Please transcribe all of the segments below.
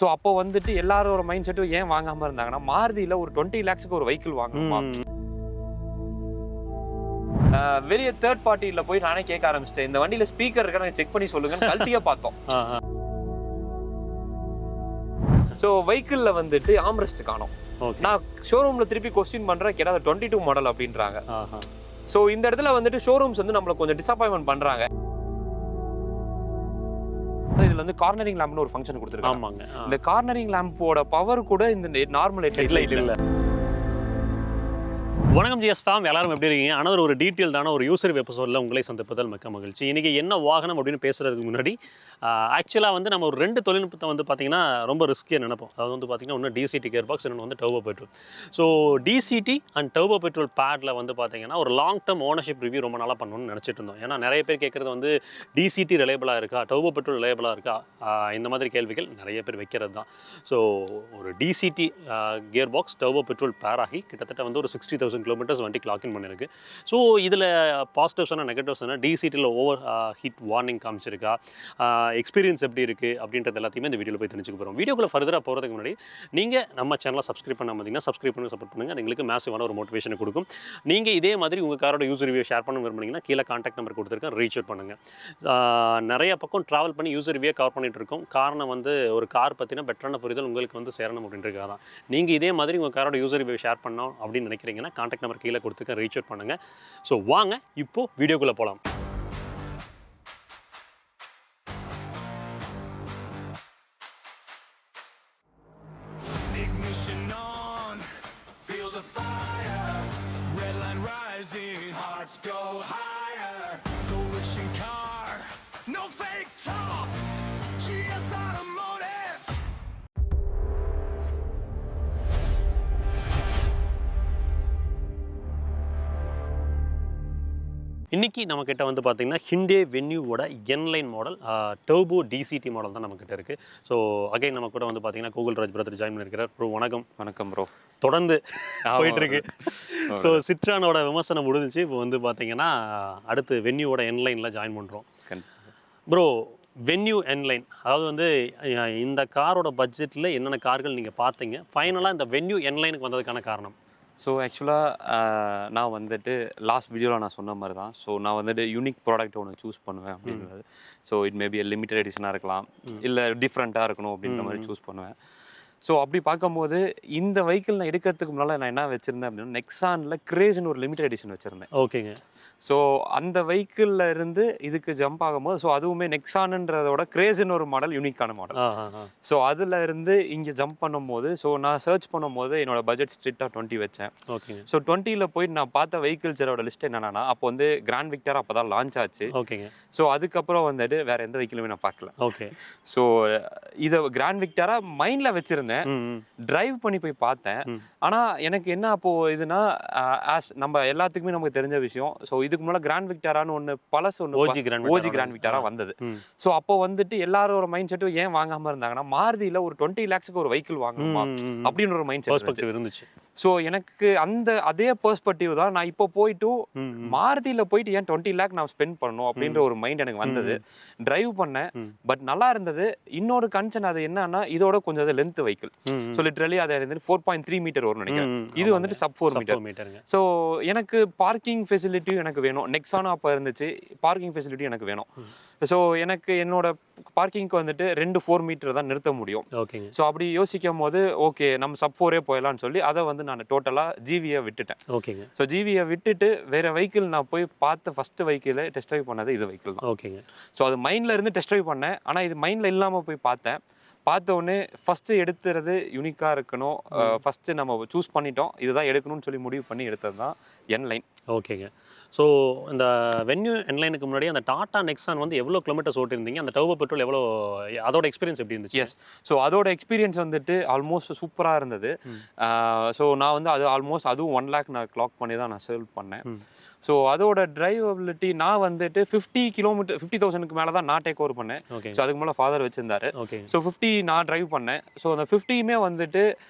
So அப்போ வந்துட்டு எல்லாரோட மைண்ட் செட்டும் ஏன் வாங்காமல் இருந்தாங்கன்னா, மாருதியில் ஒரு 20 lakhs ஒரு வெஹிக்கிள் வாங்கணுமா. வெளியே தேர்ட் பார்ட்டியில் போய் நானே கேட்க ஆரம்பிச்சிட்டேன், இந்த வண்டியில் ஸ்பீக்கர் இருக்கா எனக்கு செக் பண்ணி சொல்லுங்கன்னு கழட்டியே பார்த்தோம். ஸோ வெஹிக்கிளில் வந்துட்டு ஆம்ரெஸ்ட் காணோம். நான் ஷோரூமில் திருப்பி கொஸ்டின் பண்ணுறேன், கேட்டால் 22 மாடல் அப்படின்றாங்க. ஸோ இந்த இடத்துல வந்துட்டு ஷோரூம்ஸ் வந்து நம்மளை கொஞ்சம் டிசப்பாயின்மெண்ட் பண்ணுறாங்க. இதுல வந்து கார்னரிங் லேம்ப்னு ஒரு ஃபங்க்ஷன் கொடுத்துருக்காங்க. இந்த கார்னரிங் லேம்போட பவர் கூட இந்த நார்மல் ஹெட்லைட் இல்ல. வணக்கம் ஜிஎஸ் ஃபேம், எல்லாரும் எப்படி இருக்கீங்க? ஆனால் ஒரு டீட்டெயில்டான ஒரு யூசர் எபிசோடில் உங்களை சந்திப்பதில் மிக்க மகிழ்ச்சி. இன்றைக்கி என்ன வாகனம் அப்படின்னு பேசுகிறதுக்கு முன்னாடி ஆக்சுவலாக வந்து நம்ம ஒரு 2 தொழில்நுட்பத்தை வந்து பார்த்திங்கன்னா ரொம்ப ரிஸ்கியாக நினைப்போம். அதாவது வந்து பார்த்திங்கன்னா ஒன்று டிசிடி கியர் பாக்ஸ், இன்னொன்று வந்து turbo petrol. So DCT and turbo petrol பேடில் வந்து பார்த்திங்கன்னா ஒரு லாங் டேர்ம் ஓனர்ஷிப் ரிவ்யூ ரொம்ப நாளாக பண்ணணும்னு நினச்சிட்டு இருந்தோம். ஏன்னா நிறைய பேர் கேட்குறது வந்து டிசிடி ரிலையபிளாக இருக்கா, டர்போ பெட்ரோல் ரிலையபிளாக இருக்கா, இந்த மாதிரி கேள்விகள் நிறைய பேர் வைக்கிறது தான். ஸோ ஒரு DCT gear box turbo petrol பேர் ஆகி கிட்டத்தட்ட வந்து ஒரு 60,000 கிலோமீட்டர்ஸ் வண்டி கிளாக் இன் பண்ணியிருக்கு. ஸோ இதில் பாசிட்டிவ்ஸான நெகட்டிவ்ஸான டிசிடியில் ஓவர் ஹீட் வார்னிங் காமிச்சிருக்கா, எக்ஸ்பீரியன்ஸ் எப்படி இருக்குது அப்படின்றது எல்லாத்தையுமே இந்த வீடியோவில் போய் தெரிஞ்சுக்க போகிறோம். வீடியோக்குள்ள ஃபர்தராக போகிறதுக்கு முன்னாடி நீங்கள் நம்ம சேனலை சப்ஸ்கிரைப் பண்ண பார்த்தீங்கன்னா சப்ஸ்கிரைப் பண்ணி சப்போர்ட் பண்ணுங்கள். அது எங்களுக்கு மேசிவான ஒரு மோட்டிவேஷனை கொடுக்கும். நீங்கள் இதே மாதிரி உங்கள் காரோட யூசர் ரிவ்யூ ஷேர் பண்ண விரும்புனீங்கன்னா கீழே கான்டாக்ட் நம்பர் கொடுத்துருக்கேன், ரீச் அவுட் பண்ணுங்கள். நிறைய பக்கம் ட்ராவல் பண்ணி யூசர் ரிவ்யூ கவர் பண்ணிட்டு இருக்கோம். காரணம் வந்து ஒரு கார் பற்றின பெட்டரான புரிதல் உங்களுக்கு வந்து சேரணும் அப்படின்றதுக்காக தான். நீங்கள் இதே மாதிரி உங்கள் காரோட யூசர் ரிவ்யூ ஷேர் பண்ணோம் அப்படின்னு நினைக்கிறீங்கன்னா கான்டாக்ட் நம்பர் கீழே கொடுத்துக்க, ரீச் அவுட் பண்ணுங்க. ஸோ வாங்க இப்போ வீடியோக்குள்ள போலாம். இன்றைக்கி நம்மக்கிட்ட வந்து பார்த்திங்கன்னா ஹிண்டே வென்யூவோட N Line model turbo DCT model தான் நம்மக்கிட்ட இருக்குது. ஸோ அகைன் நம்ம கூட வந்து பார்த்திங்கன்னா கூகுள் ராஜ் பிரதர் ஜாயின் பண்ணியிருக்கிறார். ப்ரோ வணக்கம். வணக்கம் ப்ரோ. தொடர்ந்து போயிட்டுருக்கு. ஸோ சிட்ரானோட விமர்சனம் முடிஞ்சிச்சு. இப்போ வந்து பார்த்திங்கன்னா அடுத்து வென்யூவோட என்லைனில் ஜாயின் பண்ணுறோம். ப்ரோ, வென்யூ என்லைன், அதாவது வந்து இந்த காரோட பட்ஜெட்டில் என்னென்ன கார்கள் நீங்கள் பார்த்தீங்க, ஃபைனலாக இந்த வென்யூ என்லைனுக்கு வந்ததுக்கான காரணம்? ஸோ ஆக்சுவலாக நான் வந்துட்டு லாஸ்ட் வீடியோவில் நான் சொன்ன மாதிரி தான். ஸோ நான் வந்துட்டு யூனிக் ப்ராடக்ட் ஒன்று சூஸ் பண்ணுவேன் அப்படின்றது. ஸோ இட் மேபி லிமிடெட் எடிஷனாக இருக்கலாம், இல்லை டிஃப்ரெண்ட்டாக இருக்கணும் அப்படின்ற மாதிரி சூஸ் பண்ணுவேன். ஸோ அப்படி பார்க்கும்போது இந்த வெஹிக்கிள் நான் எடுக்கிறதுக்கு முன்னால் நான் என்ன வச்சுருந்தேன் அப்படின்னா, நெக்ஸானில் கிரேஸ்னு ஒரு லிமிடெட் எடிஷன் வச்சுருந்தேன். ஓகேங்க. ஸோ அந்த வெஹிக்கிளில் இருந்து இதுக்கு ஜம்ப் ஆகும்போது, ஸோ அதுவுமே நெக்ஸானுன்றதோட கிரேஸ்னு ஒரு மாடல், யூனிக்கான மாடல். ஸோ அதில் இருந்து இங்கே ஜம்ப் பண்ணும்போது, ஸோ நான் சர்ச் பண்ணும்போது என்னோட பட்ஜெட் ஸ்ட்ரிக்டாக 20 வச்சேன். ஓகேங்க. ஸோ 20ல் போயிட்டு நான் பார்த்த வெஹிக்கிள்ஸோட லிஸ்ட் என்னன்னா, அப்போ வந்து கிராண்ட் விக்டர் அப்போ தான் லான்ச் ஆச்சு. ஓகேங்க. ஸோ அதுக்கப்புறம் வந்துட்டு வேறு எந்த வெஹிக்கிளுமே நான் பார்க்கல. ஓகே. ஸோ இதை கிராண்ட் விக்டராக மைண்டில் வச்சுருந்தேன், டிரைவ் பண்ணி போய் பார்த்தேன். ஆனால் எனக்கு என்ன அப்போது இதுனா, நம்ம எல்லாத்துக்குமே நமக்கு தெரிஞ்ச விஷயம், ஸோ இதுக்கு முன்னாடி கிராண்ட் விக்டரான்னு ஒன்று பழசு ஒன்று ஓஜி கிராண்ட் விக்டரா வந்தது. ஸோ அப்போ வந்துட்டு எல்லாரோட மைண்ட் செட்டும் ஏன் வாங்காமல் இருந்தாங்கன்னா, மாருதியில் ஒரு 20 lakhs ஒரு வெஹிக்கிள் வாங்கணுமா அப்படின்னு ஒரு மைண்ட் செட் இருந்துச்சு. ஸோ எனக்கு அதே பெர்ஸ்பெக்டிவ் தான். நான் இப்போ போயிட்டு மாருதியில் போயிட்டு ஏன் 20 lakh நான் ஸ்பெண்ட் பண்ணணும் அப்படின்ற ஒரு மைண்ட் எனக்கு வந்தது. டிரைவ் பண்ணேன், பட் நல்லா இருந்தது. இன்னொரு கன்சர்ன் அது என்னன்னா, இதோட கொஞ்சம் அது லென்த் வெஹிக்கிள். ஸோ லிட்டரலி அதை 4.3 மீட்டர் வரும்னு நினைக்கிறேன். இது வந்துட்டு sub 4 மீட்டர். ஸோ எனக்கு பார்க்கிங் ஃபெசிலிட்டியும் எனக்கு வேணும். நெக்ஸானும் அப்போ இருந்துச்சு, பார்க்கிங் ஃபெசிலிட்டி எனக்கு வேணும். ஸோ எனக்கு என்னோட பார்க்கிங்க்கு வந்துட்டு 4 மீட்டர் தான் நிறுத்த முடியும். ஓகேங்க. ஸோ அப்படி யோசிக்கும் போது ஓகே நம்ம sub 4 போயிடலான்னு சொல்லி அதை வந்து நான் டோட்டலாக ஜிவியை விட்டுட்டேன். ஓகேங்க. ஸோ ஜிவியை விட்டுட்டு வேற வெஹிக்கிள் நான் போய் பார்த்த ஃபர்ஸ்ட் வெஹிக்கிளை டெஸ்ட் ட்ரைவ் பண்ணது இது வெஹிக்கிள் தான். ஓகேங்க. ஸோ அது மைண்டில் இருந்து டெஸ்ட் ட்ரைவ் பண்ணேன். ஆனால் இது மைண்டில் இல்லாமல் போய் பார்த்தேன். பார்த்த உடனே ஃபஸ்ட்டு எடுத்துறது யூனிக்காக இருக்கணும். ஃபஸ்ட்டு நம்ம சூஸ் பண்ணிட்டோம், இதுதான் எடுக்கணும்னு சொல்லி முடிவு பண்ணி எடுத்தது தான் என்லைன். ஓகேங்க. ஸோ இந்த வென்யூ என்லைனுக்கு முன்னாடி அந்த டாடா நெக்ஸான் வந்து எவ்வளோ கிலோமீட்டர்ஸ் ஓட்டிருந்தீங்க? அந்த டர்போ பெட்ரோல் எவ்வளோ, அதோட எக்ஸ்பீரியன்ஸ் எப்படி இருந்துச்சு? எஸ், ஸோ அதோட எக்ஸ்பீரியன்ஸ் வந்துட்டு ஆல்மோஸ்ட் சூப்பராக இருந்தது. ஸோ நான் வந்து அது ஆல்மோஸ்ட் அதுவும் 1 lakh நான் கிளாக் பண்ணி தான் நான் சேல் பண்ணேன். ஸோ அதோட டிரைவபிலிட்டி நான் வந்துட்டு 50,000க்கு மேலே தான் நான் டேக் ஓவர் பண்ணேன். ஸோ அதுக்கு மேலே ஃபாதர் வச்சுருந்தாரு. ஸோ 50 நான் டிரைவ் பண்ணேன். ஸோ அந்த 50யுமே வந்துட்டு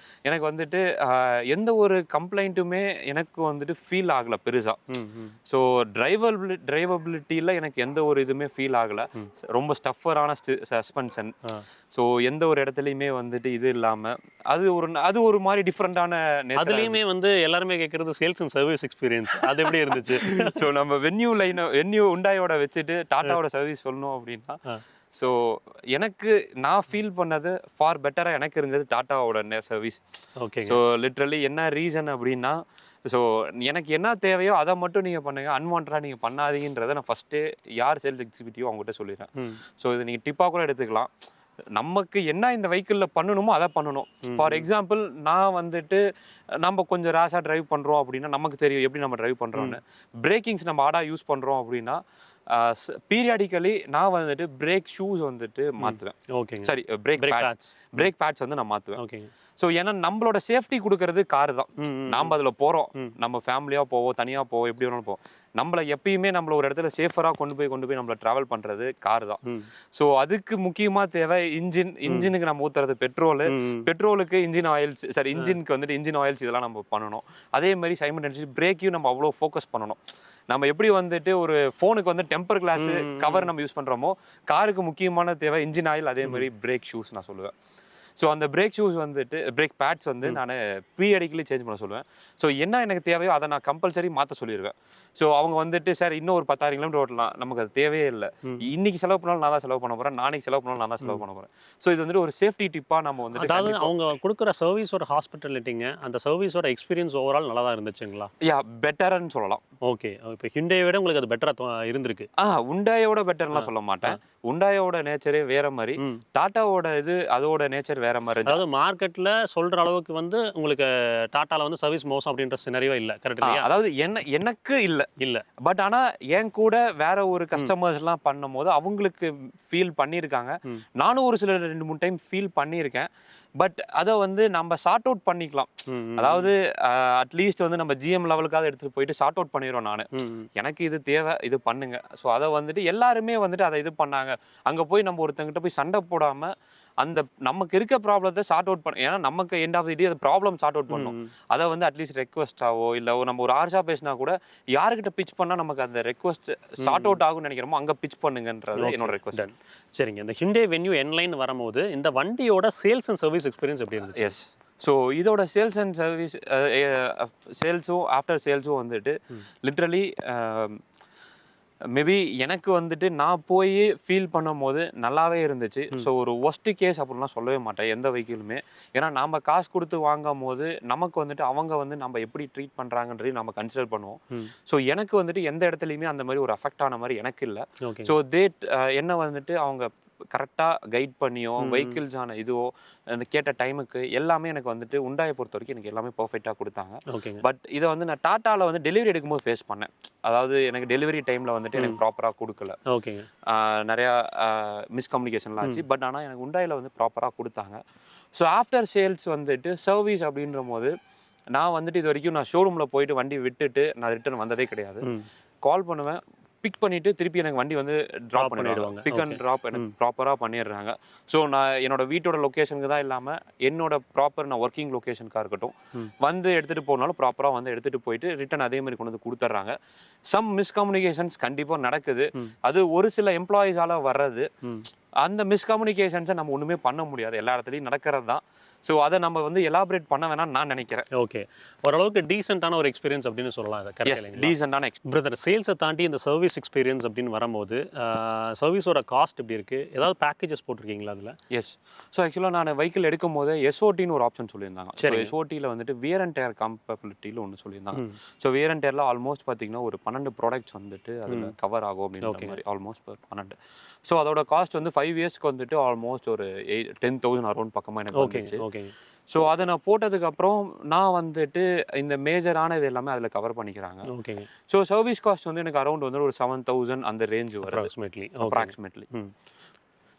எனக்கு வந்துட்டு எந்த ஒரு கம்ப்ளைண்ட்டுமே எனக்கு வந்துட்டு ஃபீல் ஆகலை பெருசாக. ஸோ டிரைவபிலிட்டியில் எனக்கு எந்த ஒரு இதுவுமே ஃபீல் ஆகலை. ரொம்ப ஸ்டஃபரான சஸ்பென்ஷன். ஸோ எந்த ஒரு இடத்துலையுமே வந்துட்டு இது இல்லாமல் அது ஒரு மாதிரி டிஃப்ரெண்டான அதுலேயுமே வந்து எல்லாருமே கேட்குறது சேல்ஸ் அண்ட் சர்வீஸ் எக்ஸ்பீரியன்ஸ் அது எப்படி இருந்துச்சு? ஸோ நம்ம வென்யூ உண்டாயோட வச்சுட்டு டாட்டாவோட சர்வீஸ் சொல்லணும் அப்படின்னா, ஸோ எனக்கு நான் ஃபீல் பண்ணது ஃபார் பெட்டராக எனக்கு இருந்தது டாட்டாவோட சர்வீஸ். ஓகே. ஸோ லிட்ரலி என்ன ரீசன் அப்படின்னா, ஸோ எனக்கு என்ன தேவையோ அதை மட்டும் நீங்கள் பண்ணுங்கள், அன்வான்டாக நீங்கள் பண்ணாதீங்கன்றதை நான் ஃபஸ்ட்டே யார் சேல்ஸ் எக்ஸிக்யூட்டிவோ அவங்ககிட்ட சொல்லிடுறேன். ஸோ இது நீங்கள் டிப்பாக கூட எடுத்துக்கலாம். நமக்கு என்ன இந்த வெஹிக்கிளில் பண்ணணுமோ அதை பண்ணணும். ஃபார் எக்ஸாம்பிள் நான் வந்துட்டு நம்ம கொஞ்சம் ரேஷாக ட்ரைவ் பண்ணுறோம் அப்படின்னா நமக்கு தெரியும் எப்படி நம்ம ட்ரைவ் பண்ணுறோன்னு. பிரேக்கிங்ஸ் நம்ம ஆடாக யூஸ் பண்ணுறோம் அப்படின்னா பீரியாடிக்கலி நான் வந்துட்டு பிரேக் ஷூஸ் வந்துட்டு மாற்றுவேன். ஓகே. சரி, பிரேக் பேட்ஸ் வந்து நான் மாற்றுவேன். ஓகே. ஸோ ஏன்னா நம்மளோட சேஃப்டி கொடுக்கறது கார் தான். நாம் அதில் போகிறோம், நம்ம ஃபேமிலியாக போவோம், தனியாக போவோம், எப்படி வேணாலும் போவோம். நம்மளை எப்பயுமே நம்மள ஒரு இடத்துல சேஃபராக கொண்டு போய் நம்மளை ட்ராவல் பண்ணுறது கார் தான். ஸோ அதுக்கு முக்கியமாக தேவை இன்ஜினுக்கு நம்ம ஊற்றுறது பெட்ரோலுக்கு இன்ஜின் ஆயில்ஸ், சரி இன்ஜினுக்கு வந்துட்டு இன்ஜின் ஆயில்ஸ் இதெல்லாம் நம்ம பண்ணணும். அதே மாதிரி சைமல்டேனியஸ்லி பிரேக்கையும் நம்ம அவ்வளோ ஃபோக்கஸ் பண்ணணும். நம்ம எப்படி வந்துட்டு ஒரு ஃபோனுக்கு வந்து டெம்பர் கிளாஸ் கவர் நம்ம யூஸ் பண்ணுறோமோ, காருக்கு முக்கியமான தேவை இன்ஜின் ஆயில், அதே மாதிரி பிரேக் ஷூஸ் நான் சொல்லுவேன். ஸோ அந்த பிரேக் ஷூஸ் வந்துட்டு பிரேக் பேட்ஸ் வந்து நான் பீரியடிக்கலி சேஞ்ச் பண்ண சொல்லுவேன். ஸோ என்ன எனக்கு தேவையோ அதை நான் கம்பல்சரி மாற்ற சொல்லிடுவேன். ஸோ அவங்க வந்துட்டு சார் இன்னும் ஒரு 10,000 கிலோமீட்டர் ஓட்டலாம், நமக்கு அது தேவையே இல்லை, இன்னைக்கு செலவு பண்ணாலும் நான் தான் செலவு பண்ண போகிறேன், நாளைக்கு செலவு பண்ணாலும் நான் தான் செலவு பண்ண போகிறேன். ஸோ இது வந்துட்டு ஒரு சேஃப்டி டிப்பாக நம்ம வந்துட்டு, அதாவது அவங்க கொடுக்குற சர்வீஸோட ஹாஸ்பிட்டாலிட்டிங்க, அந்த சர்வீஸோட எக்ஸ்பீரியன்ஸ் ஓவரால் நல்லா தான் இருந்துச்சுங்களா? பெட்டர்ன்னு சொல்லலாம். ஓகே. இப்போ ஹிண்டாயை விட உங்களுக்கு அது பெட்டராக இருந்திருக்கு? உண்டாயோட பெட்டர்லாம் சொல்ல மாட்டேன். உண்டாயோட நேச்சரே வேற மாதிரி, டாட்டாவோட இது அதோட நேச்சர் வேற மாதிரி. அதாவது மார்க்கெட்ல சொல்ற அளவுக்கு வந்து உங்களுக்கு டாட்டால வந்து சர்வீஸ் மோசம் அப்படின்ற சினாரியோ இல்ல, கரெக்ட் இல்லையா? அதாவது எனக்கு இல்ல பட் ஆனா என் கூட வேற ஒரு கஸ்டமர்ஸ் எல்லாம் பண்ணும்போது அவங்களுக்கு ஃபீல் பண்ணியிருக்காங்க. நானும் ஒரு சில 2-3 டைம் ஃபீல் பண்ணியிருக்கேன். பட் அதை வந்து நம்ம சார்ட் அவுட் பண்ணிக்கலாம். அதாவது அட்லீஸ்ட் வந்து நம்ம ஜிஎம் லெவலுக்காக எடுத்துட்டு போயிட்டு சார்ட் அவுட் பண்ணிடுறோம். நான் எனக்கு இது தேவை, இது பண்ணுங்க. ஸோ அதை வந்துட்டு எல்லாருமே வந்துட்டு அதை இது பண்ணாங்க. அங்கே போய் நம்ம ஒருத்தங்கிட்ட போய் சண்டை போடாமல் அந்த நமக்கு இருக்க ப்ராப்ளத்தை சார்ட் அவுட் பண்ண, ஏன்னா நமக்கு எண்ட் ஆஃப் தி டே அந்த ப்ராப்ளம் சார்ட் அவுட் பண்ணணும். அதை வந்து அட்லீஸ்ட் ரெக்வஸ்டாவோ இல்லை நம்ம ஒரு ஆர்ஷா பேசினா கூட யாருக்கிட்ட பிச் பண்ணால் நமக்கு அந்த ரெக்வஸ்ட் சார்ட் அவுட் ஆகும்னு நினைக்கிறோமோ அங்கே பிச் பண்ணுங்கன்றது என்னோட ரெக்வஸ்ட். சரிங்க. இந்த ஹிண்டே வென்யூ என்லைன் வரும்போது இந்த வண்டியோட சேல்ஸ் அண்ட் சர்வீஸ் எக்ஸ்பீரியன்ஸ் எப்படி இருந்துச்சு? எஸ். ஸோ இதோட சேல்ஸ் அண்ட் சர்வீஸ் சேல்ஸும் ஆஃப்டர் சேல்ஸும் வந்துட்டு லிட்ரலி மேபி எனக்கு வந்துட்டு நான் போய் ஃபீல் பண்ணும் போது நல்லாவே இருந்துச்சு. ஸோ ஒரு ஒஸ்ட்டு கேஸ் அப்படின்லாம் சொல்லவே மாட்டேன் எந்த வெஹிக்கிளுமே. ஏன்னா நம்ம காசு கொடுத்து வாங்கும் போது நமக்கு வந்துட்டு அவங்க வந்து நம்ம எப்படி ட்ரீட் பண்ணுறாங்கன்றதையும் நம்ம கன்சிடர் பண்ணுவோம். ஸோ எனக்கு வந்துட்டு எந்த இடத்துலையுமே அந்த மாதிரி ஒரு அஃபெக்ட் ஆன மாதிரி எனக்கு இல்லை. ஸோ என்ன வந்துட்டு அவங்க கரெக்டாக கைட் பண்ணியோ வெஹிக்கிள்ஸ் ஆன இதுவோ கேட்ட டைமுக்கு எல்லாமே எனக்கு வந்துட்டு உண்டாயை பொறுத்த வரைக்கும் எனக்கு எல்லாமே பர்ஃபெக்டாக கொடுத்தாங்க. பட் இதை வந்து நான் டாட்டாவில் வந்து டெலிவரி எடுக்கும்போது ஃபேஸ் பண்ணேன். அதாவது எனக்கு டெலிவரி டைமில் வந்துட்டு எனக்கு ப்ராப்பராக கொடுக்கல. நிறையா மிஸ்கம்யூனிகேஷன்லாம் ஆச்சு. பட் ஆனால் எனக்கு உண்டாயில் வந்து ப்ராப்பராக கொடுத்தாங்க. ஸோ ஆஃப்டர் சேல்ஸ் வந்துட்டு சர்வீஸ் அப்படின்ற போது நான் வந்துட்டு இது வரைக்கும் நான் ஷோரூமில் போயிட்டு வண்டி விட்டுட்டு நான் ரிட்டர்ன் வந்ததே கிடையாது. கால் பண்ணுவேன், பிக் பண்ணிட்டு திருப்பி எனக்கு வண்டி வந்து ட்ராப் பண்ணிடுவாங்க. பிக் அண்ட் ட்ராப் எனக்கு ப்ராப்பராக பண்ணிடுறாங்க. ஸோ நான் என்னோட வீட்டோட லொக்கேஷனுக்கு தான் இல்லாமல் என்னோட ப்ராப்பர் நான் ஒர்க்கிங் லொக்கேஷனுக்காக இருக்கட்டும் வந்து எடுத்துகிட்டு போனாலும் ப்ராப்பராக வந்து எடுத்துகிட்டு போயிட்டு ரிட்டன் அதே மாதிரி கொண்டு வந்து கொடுத்துட்றாங்க. சம் மிஸ்கம்யூனிகேஷன்ஸ் கண்டிப்பாக நடக்குது. அது ஒரு சில எம்ப்ளாயீஸால் வர்றது. அந்த மிஸ்கம்யூனிகேஷன்ஸை நம்ம ஒன்றுமே பண்ண முடியாது, எல்லா இடத்துலையும் நடக்கிறது தான். ஸோ அதை நம்ம வந்து எலாபரேட் பண்ண வேணாம்னு நான் நினைக்கிறேன். ஓகே. ஓரளவுக்கு டீசெண்டான ஒரு எக்ஸ்பீரியன்ஸ் அப்படின்னு சொல்லலாம். டீசெண்டான பிரதர், சேல்ஸை தாண்டி இந்த சர்வீஸ் எக்ஸ்பீரியன்ஸ் அப்படின்னு வரும்போது சர்வீஸோட காஸ்ட் எப்படி இருக்குது? ஏதாவது பேக்கேஜஸ் போட்டிருக்கீங்களா அதில்? எஸ். ஸோ ஆக்சுவலாக நான் வெஹிக்கிள் எடுக்கும் போது எஸ்ஓடின்னு ஒரு ஆப்ஷன் சொல்லியிருந்தாங்க. ஸோ எஸ்ஓடியில் வந்துட்டு வியர் அண்ட் டயர் கம்பேபிலிட்டியில் ஒன்று சொல்லியிருந்தாங்க. ஸோ வியர் அண்ட் டயரில் ஆல்மோஸ்ட் பார்த்தீங்கன்னா ஒரு 12 ப்ராடக்ட்ஸ் வந்துட்டு அதில் கவர் ஆகும் அப்படின்ற மாதிரி, ஆல்மோஸ்ட் 12. ஸோ அதோட காஸ்ட் வந்து 5 இயர்ஸ்க்கு வந்துட்டு ஆல்மோஸ்ட் ஒரு 10,000 அரௌண்ட் பக்கமாக எனக்கு வந்துச்சு. ஸோ அதை நான் போட்டதுக்கப்புறம் நான் வந்துட்டு இந்த மேஜரான இது எல்லாமே அதில் கவர் பண்ணிக்கிறாங்க. ஸோ சர்வீஸ் காஸ்ட் வந்து எனக்கு அரௌண்ட் வந்து ஒரு 7,000 அந்த ரேஞ்ச் வரும் அப்ராக்சிமேட்லி.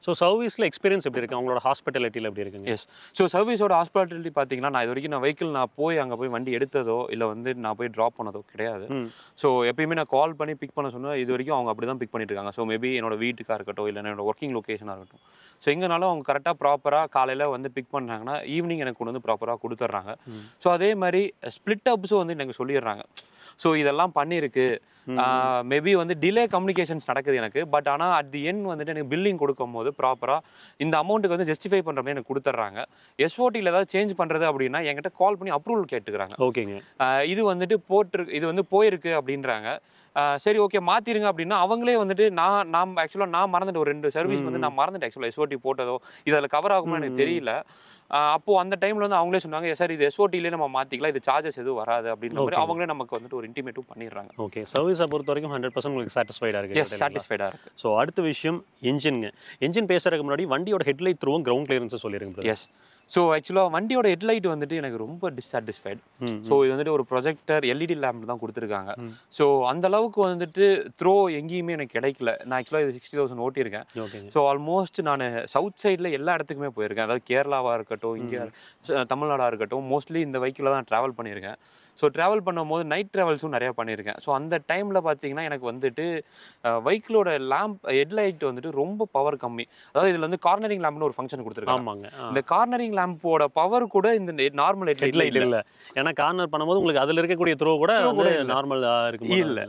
ஸோ சர்வீஸில் எக்ஸ்பீரியன்ஸ் எப்படி இருக்குது? அவங்களோட ஹாஸ்பிட்டாலிட்டியில் எப்படி இருக்குங்க? எஸ். ஸோ சர்வீஸோட ஹாஸ்பிட்டாலிட்டி பார்த்தீங்கன்னா நான் இது வரைக்கும் நான் வெஹிக்கிள் நான் போய் அங்கே போய் வண்டி எடுத்ததோ இல்லை வந்து நான் போய் ட்ராப் பண்ணதோ கிடையாது. ஸோ எப்பயுமே நான் கால் பண்ணி பிக் பண்ண சொன்னால் இது வரைக்கும் அவங்க அப்படி தான் பிக் பண்ணிட்டு இருக்காங்க. ஸோ மேபி என்னோட வீட்டுக்காக இருக்கட்டும் இல்லை என்னோட ஒர்க்கிங் லொக்கேஷனாக இருக்கட்டும், ஸோ எங்கேனாலும் அவங்க கரெக்டாக ப்ராப்பராக காலையில் வந்து பிக் பண்ணுறாங்கன்னா ஈவினிங் எனக்கு கொண்டு வந்து ப்ராப்பராக கொடுத்துட்றாங்க. ஸோ அதே மாதிரி ஸ்ப்ளிட் அப்ஸும் வந்து எனக்கு சொல்லிடுறாங்க. ஸோ இதெல்லாம் பண்ணியிருக்கு, மேபி வந்து டிலே கம்யூனிகேஷன்ஸ் நடக்குது எனக்கு. பட் ஆனால் அட் தி எண்ட் வந்துட்டு எனக்கு பில்லிங் கொடுக்கும் போது ப்ராப்பராக இந்த அமௌண்ட்டுக்கு வந்து ஜஸ்டிஃபை பண்ணுற மாதிரி எனக்கு கொடுத்துட்றாங்க. எஸ்ஓடியில் ஏதாவது சேஞ்ச் பண்ணுறது அப்படின்னா என்கிட்ட கால் பண்ணி அப்ரூவல் கேட்டுக்கிறாங்க. ஓகேங்க. இது வந்துட்டு இது வந்து போயிருக்கு அப்படின்றாங்க. சரி ஓகே மாற்றிருங்க அப்படின்னா அவங்களே வந்துட்டு நான் ஆக்சுவலாக நான் மறந்துட்டு ஒரு 2 சர்வீஸ் வந்து நான் மறந்துட்டேன் ஆக்சுவலாக எஸ்ஓடி போட்டதோ இது அதில் கவர் ஆகுமா எனக்கு தெரியல. அப்போது அந்த டைமில் வந்து அவங்களே சொன்னாங்க சார் இது எஸ்ஓடிலே நம்ம மாற்றிக்கலாம், இது சார்ஜஸ் எதுவும் வராது அப்படின்ற மாதிரி அவங்களே நமக்கு வந்துட்டு ஒரு இன்டிமேட்டும் பண்ணிடுறாங்க. ஓகே, சர்வீஸை பொறுத்த வரைக்கும் 100% உங்களுக்கு சாட்டிஸ்ஃபைடாக இருக்குது. எஸ், சாட்டிஸ்ஃபைடாக இருக்குது. ஸோ அடுத்த விஷயம் என்ஜின்ங்க. என்ஜின் பேசுறதுக்கு முன்னாடி வண்டியோட ஹெட்லைட் த்ரூவும் கிரவுண்ட் கிளியரன்ஸை சொல்லிடுங்க. எஸ். ஸோ ஆக்சுவலாக வண்டியோட ஹெட்லைட் வந்துட்டு எனக்கு ரொம்ப டிஸாட்டிஸ்ஃபைட். ஸோ இது வந்துட்டு ஒரு ப்ரொஜெக்டர் எல்இடி லேம்ப் தான் கொடுத்துருக்காங்க. ஸோ அந்த அளவுக்கு வந்துட்டு த்ரோ எங்கேயுமே எனக்கு கிடைக்கல. நான் ஆக்சுவலாக இது 60,000 ஓட்டியிருக்கேன். ஸோ ஆல்மோஸ்ட் நான் சவுத் சைடில் எல்லா இடத்துக்குமே போயிருக்கேன். அதாவது கேரளாவாக இருக்கட்டும், இங்கே தமிழ்நாடாக இருக்கட்டும், மோஸ்ட்லி இந்த வெஹிக்கிளில் தான் ட்ராவல் பண்ணியிருக்கேன். ஸோ ட்ராவல் பண்ணும்போது நைட் ட்ராவல்ஸும் நிறையா பண்ணியிருக்கேன். ஸோ அந்த டைமில் பார்த்தீங்கன்னா எனக்கு வந்துட்டு வெஹிக்கிளோட ஹெட்லைட் வந்துட்டு ரொம்ப பவர் கம்மி. அதாவது இதில் வந்து கார்னரிங் லேம்ப்னு ஒரு ஃபங்க்ஷன் கொடுத்துருக்காங்க. இந்த கார்னரிங் லேம்போட பவர் கூட இந்த நார்மல் ஹெட்லைட் இல்லை. ஏன்னா கார்னர் பண்ணும்போது உங்களுக்கு அதில் இருக்கக்கூடிய த்ரோ கூட நார்மல் இருக்கு இல்லை.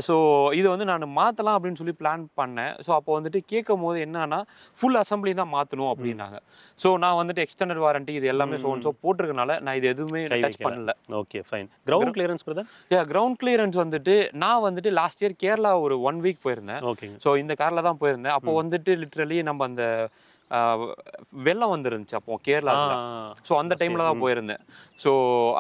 ஸோ இது வந்து நான் மாற்றலாம் அப்படின்னு சொல்லி பிளான் பண்ணேன். ஸோ அப்போ வந்துட்டு கேட்கும் போது என்னன்னா ஃபுல் அசம்பிளி தான் மாற்றணும் அப்படின்னாங்க. ஸோ நான் வந்துட்டு எக்ஸ்டெண்டட் வாரண்டி இது எல்லாமே ஸோ போட்டிருக்கனால நான் இது எதுவுமே டச் பண்ணல. Okay fine. Ground clearance brother? Ground clearance வந்துட்டு நான் வந்துட்டு லாஸ்ட் இயர் கேரளா ஒரு 1 வீக் போயிருந்தேன். ஓகேங்க. ஸோ இந்த காரில் தான் போயிருந்தேன். அப்போ வந்துட்டு லிட்ரலி நம்ம அந்த வெள்ளம் வந்துருந்துச்சு அப்போ கேரளாவில். ஸோ அந்த டைமில் தான் போயிருந்தேன். ஸோ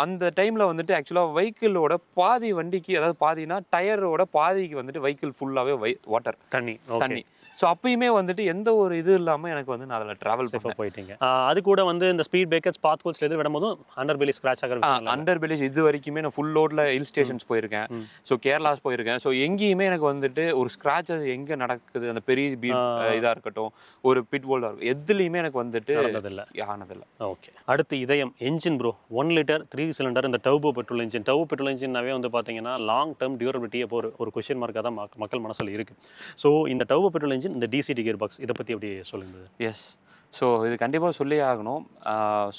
அந்த டைமில் வந்துட்டு ஆக்சுவலாக வெஹிக்கிளோட பாதி வண்டிக்கு, அதாவது பாதினா டயரோட பாதிக்கு வந்துட்டு வெஹிக்கிள் ஃபுல்லாகவே வாட்டர் தண்ணி. ஸோ அப்பயுமே வந்துட்டு எந்த ஒரு இது இல்லாமல் எனக்கு வந்து நான் அதில் ட்ராவல் பண்ண போயிட்டீங்க. அது கூட வந்து இந்த ஸ்பீட் பிரேக்கர்ஸ் பாத் கோல்ஸ் எது விடும்போதும் அண்டர் பெலி ஸ்க்ராட்ச் ஆகிற அண்டர் பெலிஸ் இது வரைக்குமே நான் ஃபுல் லோடில் ஹில் ஸ்டேஷன்ஸ் போயிருக்கேன். ஸோ கேரளாஸ் போயிருக்கேன். ஸோ எங்கேயுமே எனக்கு வந்துட்டு ஒரு ஸ்க்ராச்சஸ் எங்கே நடக்குது, அந்த பெரிய இதாக இருக்கட்டும், ஒரு பிட் ஹோல்டாக இருக்கும், எதுலேயுமே எனக்கு வந்துட்டு ஆனதில்லை. ஓகே, அடுத்து இதயம் என்ஜின் ப்ரோ. 1 லிட்டர் 3 சிலிண்டர் இந்த turbo petrol engine. Turbo petrol இன்ஜின்னாவே வந்து பார்த்தீங்கன்னா லாங் டேர்ம் டியூரபிலிட்டி அப்போ ஒரு கொஸ்டின் மார்க்காக தான் மக்கள் மனசில் இருக்குது. ஸோ இந்த டர்போ பெட்ரோல் இன்ஜின், இந்த டிசிடி கியர் பாக்ஸ், இதை பற்றி எப்படி சொல்லுங்கள்? எஸ். ஸோ இது கண்டிப்பாக சொல்லி ஆகணும்.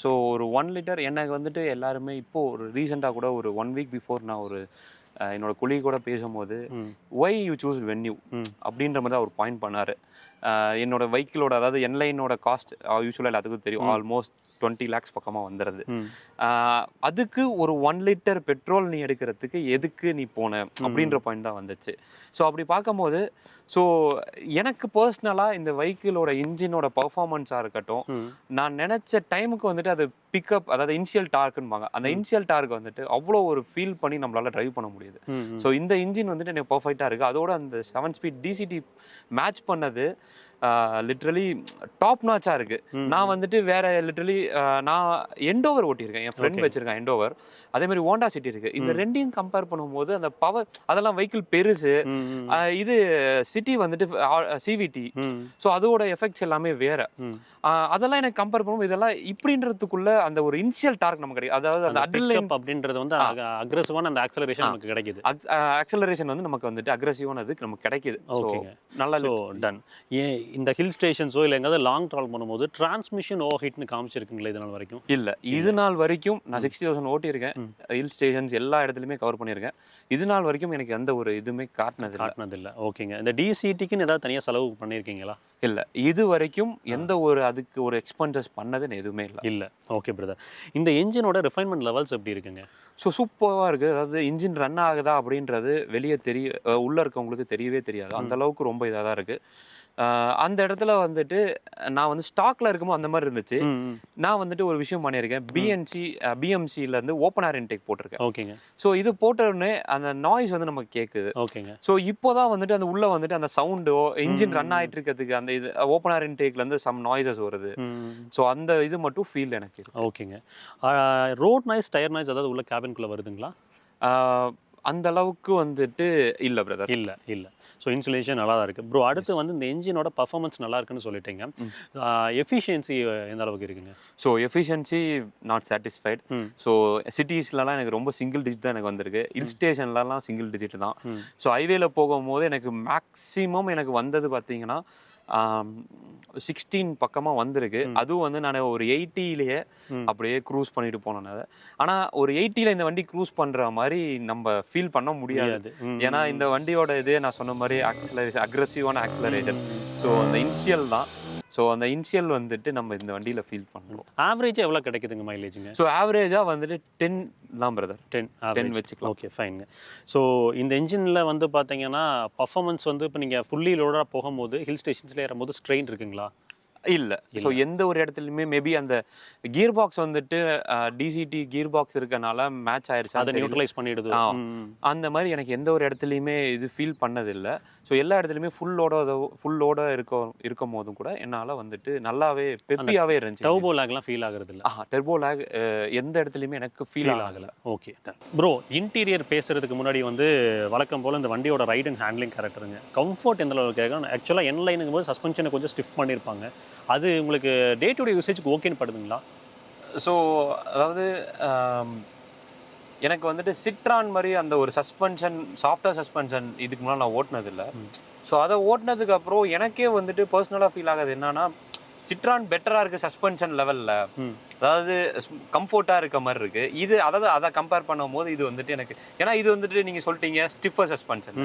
ஸோ ஒரு 1 லிட்டர் எனக்கு வந்துட்டு எல்லாருமே இப்போது ஒரு ரீசெண்டாக கூட ஒரு 1 வீக் பிஃபோர் நான் ஒரு என்னோட கொலீக் கூட பேசும்போது ஒய் யூ சூஸ் வென்யூ அப்படின்ற மாதிரி அவர் பாயிண்ட் பண்ணார். என்னோட வெஹிக்கிளோட, அதாவது என்லைனோட காஸ்ட் யூஸ்வலாக எல்லாத்துக்கும் தெரியும், ஆல்மோஸ்ட் 20 lakhs பக்கமாக வந்துடுது. அதுக்கு ஒரு 1 லிட்டர் பெட்ரோல் நீ எடுக்கிறதுக்கு எதுக்கு நீ போன அப்படின்ற பாயிண்ட் தான் வந்துச்சு. ஸோ அப்படி பார்க்கும்போது ஸோ எனக்கு பர்சனலாக இந்த வெஹிக்கிளோட இன்ஜினோட பர்ஃபார்மன்ஸாக இருக்கட்டும், நான் நினச்ச டைமுக்கு வந்துட்டு அது பிக்கப், அதாவது இனிஷியல் டார்க்குன்பாங்க, அந்த இனிஷியல் டார்க் வந்துட்டு அவ்வளோ ஒரு ஃபீல் பண்ணி நம்மளால டிரைவ் பண்ண முடியுது. ஸோ இந்த இன்ஜின் வந்துட்டு எனக்கு பர்ஃபெக்டாக இருக்குது. அதோட அந்த 7 ஸ்பீட் டிசிடி மேட்ச் பண்ணது லிட்ரலி டாப் நாச்சாக இருக்குது. நான் வந்துட்டு வேற லிட்ரலி நான் எண்டோவர் ஓட்டியிருக்கேன், என் ஃப்ரெண்ட் வச்சிருக்கேன் எண்டோவர், அதே மாதிரி ஹோண்டா சிட்டி இருக்குது. இந்த ரெண்டையும் கம்பேர் பண்ணும்போது அந்த பவர், அதெல்லாம் வெஹிக்கிள் பெருசு, இது சிட்டி வந்துட்டு சிவிடி. ஸோ அதோட எஃபெக்ட்ஸ் எல்லாமே வேற. அதெல்லாம் எனக்கு கம்பேர் பண்ணும்போது இதெல்லாம் இப்படின்றதுக்குள்ள அந்த ஒரு இனிஷியல் டார்க் நமக்கு கிடைக்கும். அதாவது அந்த அட்ரினலின் அப்படின்றது வந்து அக்ரெசிவான அந்த ஆக்சலரேஷன் நமக்கு கிடைக்குது. ஆக்சலரேஷன் வந்து நமக்கு வந்துட்டு அக்ரெசிவானது நமக்கு கிடைக்குது. ஓகேங்க, நல்லா டன். ஏன் இந்த ஹில் ஸ்டேஷன்ஸோ இல்லை எங்காவது லாங் ட்ராவல் பண்ணும்போது டிரான்ஸ்மிஷன் ஓவர் ஹீட்னு காமிச்சிருக்குங்களா இது நாள் வரைக்கும்? இல்லை, இது நாள் வரைக்கும் நான் 60,000 ஓட்டியிருக்கேன். ஹில் ஸ்டேஷன்ஸ் எல்லா இடத்துலையுமே கவர் பண்ணியிருக்கேன். இது நாள் வரைக்கும் எனக்கு எந்த ஒரு இதுவுமே காட்டினதில்லை. ஓகேங்க, இந்த டிசிடிக்குன்னு ஏதாவது தனியாக செலவு பண்ணியிருக்கீங்களா? இல்லை, இது வரைக்கும் எந்த ஒரு அதுக்கு ஒரு எக்ஸ்பென்சஸ் பண்ணதுன்னு எதுவுமே இல்லை. ஓகே பிரதர், இந்த இன்ஜினோட ரிஃபைன்மெண்ட் லெவல்ஸ் எப்படி இருக்குங்க? ஸோ சூப்பராக இருக்குது. அதாவது இன்ஜின் ரன் ஆகுதா அப்படின்றது வெளியே உள்ளே இருக்கவங்களுக்கு தெரியவே தெரியாது, அந்த அளவுக்கு ரொம்ப இதாக தான் இருக்குது. அந்த இடத்துல வந்துட்டு நான் வந்து ஸ்டாக்ல இருக்கும்போது அந்த மாதிரி இருந்துச்சு. நான் வந்துட்டு ஒரு விஷயம் பண்ணியிருக்கேன், பிஎம்சிலேருந்து ஓப்பன் ஏர் இன்டேக் போட்டிருக்கேன். ஓகேங்க. ஸோ இது போட்ட உடனே அந்த நாய்ஸ் வந்து நமக்கு கேட்குது. ஓகேங்க. ஸோ இப்போதான் வந்துட்டு அந்த உள்ள வந்துட்டு அந்த சவுண்டோ இன்ஜின் ரன் ஆகிட்டு இருக்கிறதுக்கு அந்த இது ஓப்பன் ஏர் இன்டேக்லேருந்து சம் நாய்ஸஸ் வருது. ஸோ அந்த இது மட்டும் ஃபீல் எனக்கு. ஓகேங்க. ரோட் நாய்ஸ், டயர் நாய்ஸ் அதாவது உள்ள கேபின்குள்ளே வருதுங்களா? அந்த அளவுக்கு வந்துட்டு இல்லை பிரதர். இல்லை. ஸோ இன்சுலேஷன் நல்லா தான் இருக்குது ப்ரோ. அடுத்து வந்து இந்த இன்ஜினோட பர்ஃபார்மன்ஸ் நல்லா இருக்குன்னு சொல்லிட்டீங்க. எஃபிஷியன்சி எந்த அளவுக்கு இருக்குங்க? So efficiency not satisfied. So சிட்டிஸ்லலாம் எனக்கு ரொம்ப சிங்கிள் டிஜிட் தான் எனக்கு வந்திருக்கு. ஹில் ஸ்டேஷன்லலாம் சிங்கிள் டிஜிட் தான். ஸோ ஹைவேல போகும்போது எனக்கு மேக்ஸிமம் எனக்கு வந்தது பார்த்தீங்கன்னா 16 பக்கமா வந்திருக்கு. அதுவும் வந்து நான் ஒரு 80லயே அப்படியே க்ரூஸ் பண்ணிட்டு போனேன். ஆனா ஒரு 80ல இந்த வண்டி க்ரூஸ் பண்ற மாதிரி நம்ம ஃபீல் பண்ண முடியாது. ஏன்னா இந்த வண்டியோட இதே நான் சொன்ன மாதிரி ஆக்சலரேஷன், அக்ரெசிவான ஆக்சலரேஷன். ஸோ அந்த இனிஷியல் தான். ஸோ அந்த இனிஷியல் வந்துட்டு நம்ம இந்த வண்டியில் ஃபீல் பண்ணுறோம். ஆவரேஜாக எவ்வளோ கிடைக்குதுங்க மைலேஜுங்க? ஸோ ஆவரேஜாக வந்துட்டு 10 தான் பிரதர். 10 வச்சுக்கலாம். ஓகே ஃபைனுங்க. ஸோ இந்த இன்ஜினில் வந்து பார்த்தீங்கன்னா பர்ஃபார்மன்ஸ் வந்து இப்போ நீங்கள் ஃபுல்லி லோடாக போகும்போது ஹில் ஸ்டேஷன்ஸில் ஏறும்போது ஸ்ட்ரெயின் இருக்குங்களா? இல்ல. ஸோ எந்த ஒரு இடத்துலையுமே மேபி அந்த கியர் பாக்ஸ் வந்துட்டு டிசிடி கியர் பாக்ஸ் இருக்கனால மேட்ச் ஆயிருச்சு. அதை நியூட்ரலைஸ் பண்ணிடுது. அந்த மாதிரி எனக்கு எந்த ஒரு இடத்துலையுமே இது ஃபீல் பண்ணதில்லை. ஸோ எல்லா இடத்துலையுமே ஃபுல் லோட இருக்கும் போதும் கூட என்னால் வந்துட்டு நல்லாவே பெப்பியாகவே இருந்துச்சு. டர்போ லேக்லாம் ஃபீல் ஆகுறது இல்லை. டர்போ லேக் எந்த இடத்துலையுமே எனக்கு ஃபீல் ஆகலை. ஓகே ப்ரோ, இன்டீரியர் பேசுறதுக்கு முன்னாடி வந்து வழக்கம் போல் இந்த வண்டியோட ரைட் அண்ட் ஹேண்ட்லிங் கேரக்டருங்க, கம்ஃபர்ட் எந்த அளவுக்கு கேட்கும்? ஆக்சுவலாக என் லைனுங்கும் போது சஸ்பென்ஷனை கொஞ்சம் ஸ்டிஃப் பண்ணியிருப்பாங்க. அது உங்களுக்கு டே டு டே யூசேஜுக்கு ஓகேன்னு படுதுங்களா? ஸோ அதாவது எனக்கு வந்துட்டு சிட்ரான் மாதிரி அந்த ஒரு சஸ்பென்ஷன், சாஃப்ட்வேர் சஸ்பென்ஷன் இதுக்கு முன்னாடி நான் ஓட்டினதில்லை. ஸோ அதை ஓட்டினதுக்கு அப்புறம் எனக்கே வந்துட்டு பர்சனலாக ஃபீல் ஆகுது என்னன்னா, சிட்ரான் பெட்டராக இருக்குது சஸ்பென்ஷன் லெவலில். அதாவது கம்ஃபர்ட்டாக இருக்க மாதிரி இருக்கு. இது அதை கம்பேர் பண்ணும் போது இது வந்துட்டு எனக்கு, ஏன்னா இது வந்துட்டு நீங்கள் சொல்லிட்டீங்க ஸ்டிஃபர் சஸ்பென்ஷன்.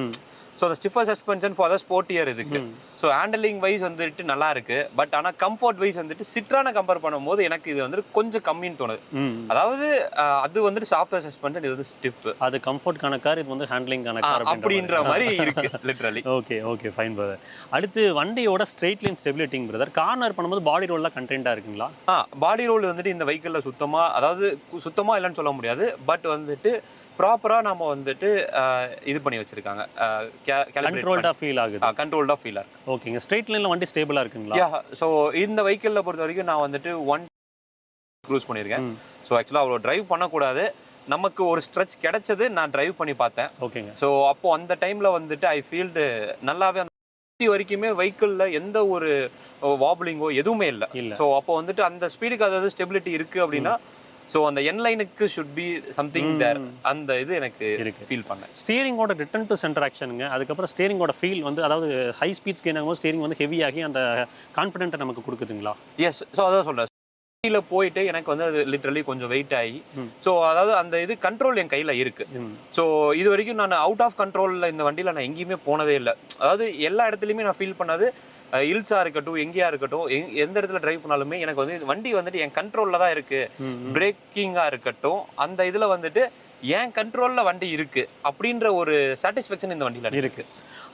ஸோ அந்த stiffer suspension for the sportier இதுக்கு. ஸோ ஹேண்டலிங் வைஸ் வந்துட்டு நல்லா இருக்கு. பட் ஆனால் கம்ஃபர்ட் வைஸ் வந்துட்டு சிட்ரானை கம்பேர் பண்ணும்போது எனக்கு இது வந்துட்டு கொஞ்சம் கம்மின்னு தோணுது. அதாவது அது வந்துட்டு சாஃப்ட்வேர் சஸ்பென்ஷன், இது வந்து ஸ்டிஃப். அது கம்ஃபர்ட்கான கார், இது வந்து ஹேண்ட்லிங்கான கார் அப்படின்ற மாதிரி இருக்கு லிட்டரலி. Okay fine brother. அடுத்து வண்டியோட ஸ்ட்ரெயிட் லைன் ஸ்டெபிலிட்டிங் பிரதர், கார்னர் பண்ணும்போது பாடி ரோல்லாம் கண்டென்ட்டாக இருக்குங்களா? பாடி ரோல் வந்துட்டு இந்த வெஹிக்கிளில் சுத்தமாக இல்லைன்னு சொல்ல முடியாது. பட் வந்துட்டு ப்ராப்பராக நம்ம வந்துட்டு இது பண்ணி வச்சிருக்காங்க. கண்ட்ரோல்டாக ஃபீல் ஆகுது. ஓகேங்க. ஸ்ட்ரெயிட் லைனில் வண்டி ஸ்டேபிளாக இருக்குங்களா? ஸோ இந்த வெஹிக்கிளில் பொறுத்த வரைக்கும் நான் வந்துட்டு 1 க்ரூஸ் பண்ணியிருக்கேன். ஸோ ஆக்சுவலாக அவ்வளோ டிரைவ் பண்ணக்கூடாது. நமக்கு ஒரு ஸ்ட்ரெச் கிடைச்சது, நான் டிரைவ் பண்ணி பார்த்தேன். ஓகேங்க. ஸோ அப்போது அந்த டைமில் வந்துட்டு ஐ ஃபீல்டு நல்லாவே வரைக்குமே வெஹிக்கிளில் எந்த ஒரு வாபிளிங்கோ எதுவுமே இல்லை. ஸோ அப்போ வந்துட்டு அந்த ஸ்பீடுக்கு அதாவது ஸ்டெபிலிட்டி இருக்குது அப்படின்னா, ஸோ அந்த என் லைனுக்கு ஷுட் பி சம்திங் தேர். அந்த இது எனக்கு ஃபீல் பண்ணேன். ஸ்டீரிங்கோட ரிட்டர்ன் டு சென்டர் ஆக்ஷனுங்க, அதுக்கப்புறம் ஸ்டீரிங்கோட ஃபீல் வந்து, அதாவது ஹை ஸ்பீட்ஸ் கெயின் ஆகும்போது ஸ்டீரிங் வந்து ஹெவியாகி அந்த கான்ஃபிடென்ட்டை நமக்கு கொடுக்குதுங்களா? எஸ். ஸோ அதான் சொல்கிறேன், போயிட்டு எனக்கு வந்து அது லிட்டரலி கொஞ்சம் வெயிட் ஆகி, ஸோ அதாவது அந்த இது கண்ட்ரோல் என் கையில் இருக்கு. ஸோ இது வரைக்கும் நான் அவுட் ஆஃப் கண்ட்ரோலில் இந்த வண்டியில் நான் எங்கேயுமே போனதே இல்லை. அதாவது எல்லா இடத்துலையுமே நான் ஃபீல் பண்ணது, ஹில்ஸாக இருக்கட்டும், எங்கேயா இருக்கட்டும், எந்த இடத்துல டிரைவ் பண்ணாலுமே எனக்கு வந்து வண்டி வந்துட்டு என் கண்ட்ரோலில் தான் இருக்கு. பிரேக்கிங்காக இருக்கட்டும், அந்த இதில் வந்துட்டு என் கண்ட்ரோலில் வண்டி இருக்கு அப்படின்ற ஒரு சாட்டிஸ்ஃபேக்ஷன் இந்த வண்டியில் இருக்கு.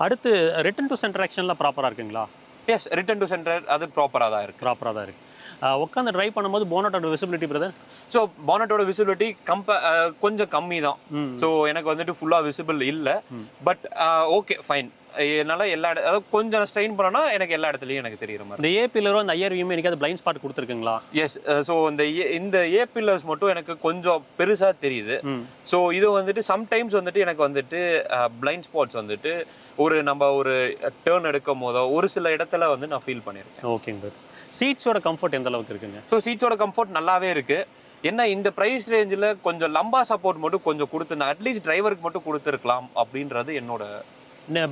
அடுத்து ரிட்டர்ன் டு சென்டர் ஆக்ஷன்லாம் ப்ராப்பராக இருக்குங்களா? எஸ், ரிட்டர்ன் டு சென்டர் அது ப்ராப்பராக தான் இருக்கு. உட்காந்து ட்ரைவ் பண்ணும்போது போனட்டோட விசிபிலிட்டி பிரதர்? ஸோ போனட்டோட விசிபிலிட்டி கொஞ்சம் கம்மி தான். ஸோ எனக்கு வந்துட்டு ஃபுல்லாக விசிபிள் இல்லை. But okay fine. என்னால் அதாவது கொஞ்சம் ஸ்ட்ரெயின் பண்ணோன்னா எனக்கு எல்லா இடத்துலையும் எனக்கு தெரியுற மாதிரி. இந்த ஏ பில்லரும் அந்த ஐஆர்வியுமே எனக்கு பிளைண்ட் ஸ்பாட் கொடுத்துருக்குங்களா? எஸ். ஸோ இந்த ஏ பில்லர்ஸ் மட்டும் எனக்கு கொஞ்சம் பெருசாக தெரியுது. ஸோ இது வந்துட்டு சம்டைம்ஸ் வந்துட்டு எனக்கு வந்துட்டு பிளைண்ட் ஸ்பாட்ஸ் வந்துட்டு நம்ம ஒரு டேர்ன் எடுக்கும் போதோ ஒரு சில இடத்துல வந்து நான் ஃபீல் பண்ணியிருக்கேன். ஓகேங்க. சீட்ஸோட கம்ஃபர்ட் எந்த அளவுக்கு இருக்குங்க? ஸோ சீட்ஸோட கம்ஃபர்ட் நல்லாவே இருக்கு. என்ன இந்த ப்ரைஸ் ரேஞ்சில் கொஞ்சம் லம்பா சப்போர்ட் மட்டும் கொஞ்சம் கொடுத்து நான் அட்லீஸ்ட் டிரைவருக்கு மட்டும் கொடுத்துருக்கலாம் அப்படின்றது என்னோட.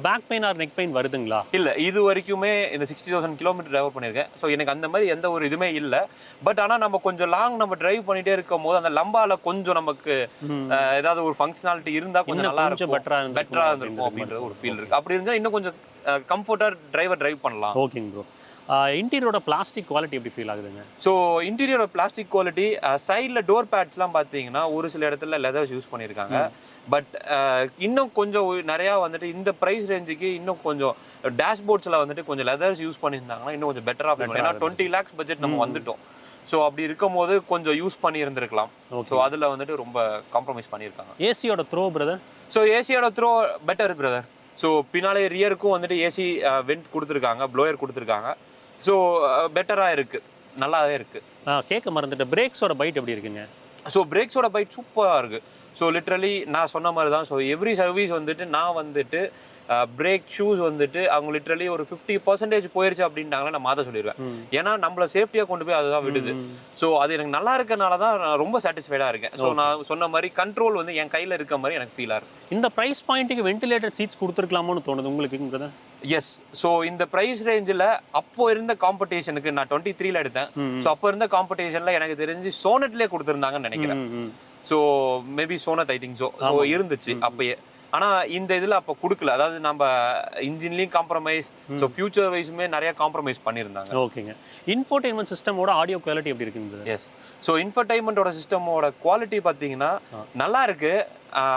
Back pain or neck pain வருதுங்களா? இல்லை, இது வரைக்குமே இந்த 60,000 கிலோமீட்டர் டிரைவ் பண்ணியிருக்கேன். ஸோ எனக்கு அந்த மாதிரி எந்த ஒரு இதுவுமே இல்லை. பட் ஆனால் நம்ம கொஞ்சம் லாங் நம்ம டிரைவ் பண்ணிட்டே இருக்கும் போது அந்த லம்பால கொஞ்சம் நமக்கு ஏதாவது ஒரு ஃபங்க்ஷனாலிட்டி இருந்தால் கொஞ்சம் நல்லா இருக்கும், பெட்டராக இருந்திருக்கும் அப்படின்ற ஒரு ஃபீல் இருக்கு. அப்படி இருந்தால் இன்னும் கொஞ்சம் கம்ஃபர்ட்டாக டிரைவ் பண்ணலாம். ஓகேங்க ப்ரோ. இன்டீரியரோட பிளாஸ்டிக் குவாலிட்டி எப்படி ஃபீல் ஆகுதுங்க? ஸோ இன்டீரியரோட பிளாஸ்டிக் குவாலிட்டி, சைடில் டோர் பேட்ஸ்லாம் பார்த்தீங்கன்னா ஒரு சில இடத்துல லெதர்ஸ் யூஸ் பண்ணியிருக்காங்க. பட் இன்னும் கொஞ்சம் நிறையா வந்துட்டு இந்த ப்ரைஸ் ரேஞ்சுக்கு இன்னும் கொஞ்சம் டேஷ்போர்ட்ஸில் வந்துட்டு கொஞ்சம் லெதர்ஸ் யூஸ் பண்ணியிருந்தாங்கன்னா இன்னும் கொஞ்சம் பெட்டராக இருக்கும். ஏன்னா 20 lakhs பட்ஜெட் நம்ம வந்துட்டோம். ஸோ அப்படி இருக்கும் போது கொஞ்சம் யூஸ் பண்ணியிருந்திருக்கலாம். ஸோ அதில் வந்துட்டு ரொம்ப காம்ப்ரமைஸ் பண்ணியிருக்காங்க. ஏசியோட த்ரோ பிரதர்? ஸோ ஏசியோட த்ரோ பெட்டர் பிரதர். ஸோ பின்னாலே ரியருக்கும் வந்துட்டு ஏசி வெண்ட் கொடுத்துருக்காங்க, ப்ளோயர் கொடுத்துருக்காங்க. ஸோ பெட்டராக இருக்குது, நல்லாவே இருக்குது. கேட்க மறந்துட்டு, பிரேக்ஸோட பைட் எப்படி இருக்குங்க? ஸோ பிரேக்ஸோட பைட் சூப்பராக இருக்குது. ஸோ லிட்ரலி நான் சொன்ன மாதிரி தான். ஸோ எவ்ரி சர்வீஸ் வந்துட்டு நான் வந்துட்டு பிரேக் ஷூஸ் வந்துட்டு அவங்க லிட்ரலி ஒரு 50% போயிருச்சு அப்படின்ட்டாங்கன்னா நான் மாற்ற சொல்லிடுவேன். ஏன்னா நம்மளை சேஃப்டியாக கொண்டு போய் அதுதான் விடுது. ஸோ அது எனக்கு நல்லா இருக்கனால தான் நான் ரொம்ப சாட்டிஸ்ஃபைடாக இருக்கேன். ஸோ நான் சொன்ன மாதிரி கண்ட்ரோல் வந்து என் கையில் இருக்க மாதிரி எனக்கு ஃபீலாக இருக்குது. இந்த ப்ரைஸ் பாயிண்ட்டுக்கு வென்டிலேட்டட் சீட்ஸ் கொடுத்துருக்கலாமோன்னு தோணுது உங்களுக்கு? எஸ். ஸோ இந்த ப்ரைஸ் ரேஞ்சில் அப்போ இருந்த காம்படிஷனுக்கு நான் 23ல எடுத்தேன். ஸோ அப்போ இருந்த காம்படிஷனில் எனக்கு தெரிஞ்சு சோனட்லேயே கொடுத்துருந்தாங்கன்னு நினைக்கிறேன். So maybe sonnet I think so இருந்துச்சு அப்பயே. ஆனால் இந்த இதில் அப்போ கொடுக்கல. அதாவது நம்ம இன்ஜின்லேயும் காம்ப்ரமைஸ், ஸோ ஃபியூச்சர் வைஸுமே நிறைய காம்ப்ரமைஸ் பண்ணியிருந்தாங்க. ஓகேங்க. இன்ஃபோடெயின்மெண்ட் சிஸ்டமோட ஆடியோ குவாலிட்டி எப்படி இருக்குங்க? எஸ். ஸோ இன்ஃபர்டைன்மெண்ட்டோட சிஸ்டமோட குவாலிட்டி பார்த்தீங்கன்னா நல்லா இருக்கு.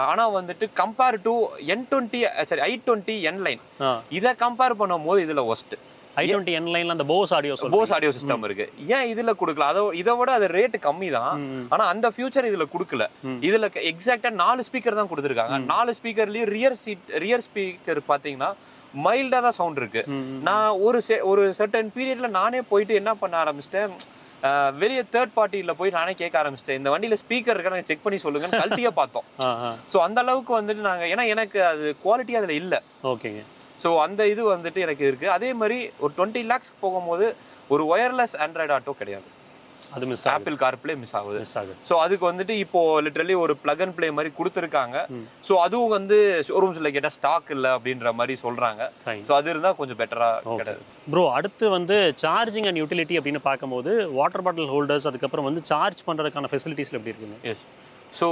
ஆனால் வந்துட்டு கம்பேர் டு N20 சரி i20 N லைன் இதை கம்பேர் பண்ணும்போது இதில் ஒஸ்ட். i20 N லைன்ல அந்த போஸ் ஆடியோ சிஸ்டம் இருக்கு. ஏன் இதுல கொடுக்கல? இதை விட அது ரேட் கம்மி தான். ஆனா அந்த ஃபியூச்சர் இதுல கொடுக்கல. இதுல எக்ஸாக்டா 4 ஸ்பீக்கர் தான் கொடுத்துருக்காங்க. 4 ஸ்பீக்கர்லயும் ரியர் ஸ்பீக்கர் பாத்தீங்கன்னா மைல்டா தான் சவுண்ட் இருக்கு. நான் ஒரு சர்டன் பீரியட்ல நானே போயிட்டு என்ன பண்ண ஆரம்பிச்சிட்டேன், வெளியே தேர்ட் பார்ட்டியில் போய் நானே கேட்க ஆரம்பிச்சிட்டேன், இந்த வண்டியில் ஸ்பீக்கர் இருக்கா நாங்கள் செக் பண்ணி சொல்லுங்கன்னு கழட்டியே பார்த்தோம். ஸோ அந்த அளவுக்கு வந்துட்டு நாங்கள், ஏன்னா எனக்கு அது குவாலிட்டி அதில் இல்லை. ஓகேங்க. ஸோ அந்த இது வந்துட்டு எனக்கு இருக்குது. அதே மாதிரி ஒரு 20 lakhs போகும்போது ஒரு ஒயர்லெஸ் ஆண்ட்ராய்டு ஆட்டோ கிடையாது. அது மிஸ் ஆப்பிள் கார்ப்ளே மிஸ் ஆகுது. ஸோ அதுக்கு வந்துட்டு இப்போ லிட்டரலி ஒரு பிளக் அண்ட் பிளே மாதிரி கொடுத்துருக்காங்க. ஸோ அதுவும் வந்து ஷோரூம்ஸில் கேட்டால் ஸ்டாக் இல்லை அப்படின்ற மாதிரி சொல்கிறாங்க. ஸோ அது இருந்தால் கொஞ்சம் பெட்டராக கிடையாது. ப்ரோ, அடுத்து வந்து சார்ஜிங் அண்ட் யூட்டிலிட்டி அப்படின்னு பார்க்கும்போது வாட்டர் பாட்டில் ஹோல்டர்ஸ், அதுக்கப்புறம் வந்து சார்ஜ் பண்ணுறதுக்கான ஃபெசிலிட்டிஸில் எப்படி இருக்குங்க? எஸ். ஸோ